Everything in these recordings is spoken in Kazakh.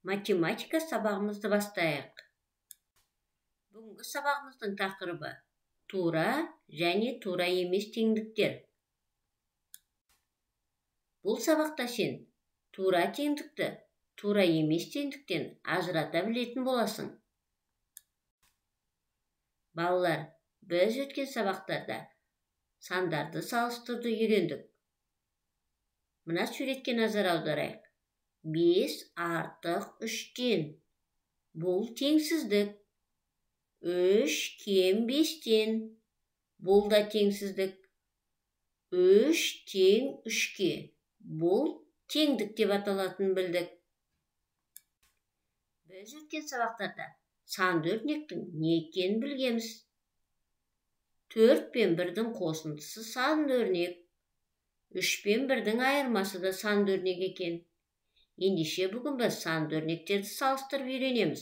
Математика сабағымызды бастайық. Бүгінгі сабағымыздың тақырыбы тура және тура емес теңдіктер. Бұл сабақта сен тура теңдікті тура емес теңдіктен ажырата білетін боласың. Балалар, біз өткен сабақтарда сандарды салыстыруды үйрендік. Мына суретке назар аударайық. 5 артық 3-тен. Бұл теңсіздік. 3 кем 5-тен. Бұл да теңсіздік. 3 тең 3-ке. Бұл теңдік деп аталатынын білдік. Біз өткен сабақтарда санды өрнектің не екенін білгенбіз. 4 пен 1-дің қосындысы санды өрнек. 3 пен 1-дің айырмасы да санды өрнек екен. Ендеше бүгін біз санды өрнектерді салыстырып үйренеміз.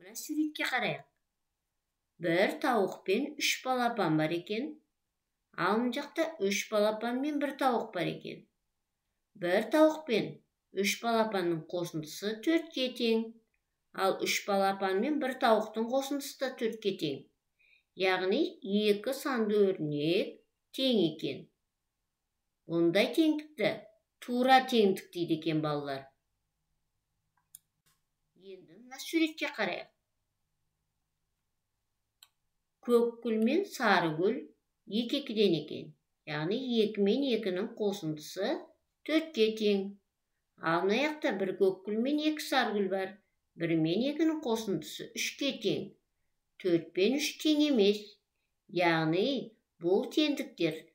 Мына суретке қарайық. 1 тауық пен 3 балапан бар екен. Ал мына жақта 3 балапан мен 1 тауық бар екен. 1 тауық пен 3 балапанның қосындысы 4-ке тең. Ал 3 балапан мен 1 тауықтың қосындысы да 4-ке тең. Яғни 2 санды өрнек тең екен. Ондай теңдікті тура теңдік дейді екен балалар. Енді мына суретке қарайық. Көк гүл мен сары гүл 2-2-ден екен. Яғни 2 мен 2-ның қосындысы 4-ке тең. Ал мына жақта 1 көк гүл мен 2 сары гүл бар. 1 мен 2-ның қосындысы 3-ке тең. 4 пен 3 тең емес. Яғни бұл теңдіктер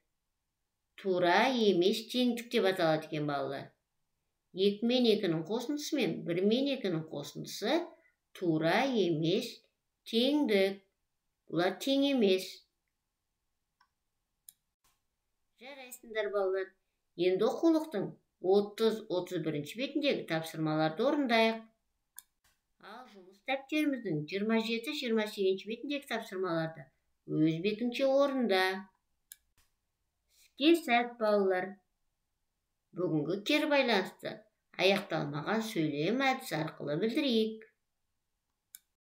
тура емес теңдік деп аталады екен балалар. 2 мен 2-ның қосындысы мен 1 мен 2-ның қосындысы тура емес теңдік. Бұлар тең емес. Жарайсыңдар балалар. Енді оқулықтың 30-31 бетіндегі тапсырмаларды орындайық. Ал жұмыс дәптеріміздің 27-28 бетіндегі тапсырмаларды өз бетіңше орында. Іске сәт балалар. Бүгінгі кері байланысты аяқталмаған сөйлем әдісі арқылы білдірейік.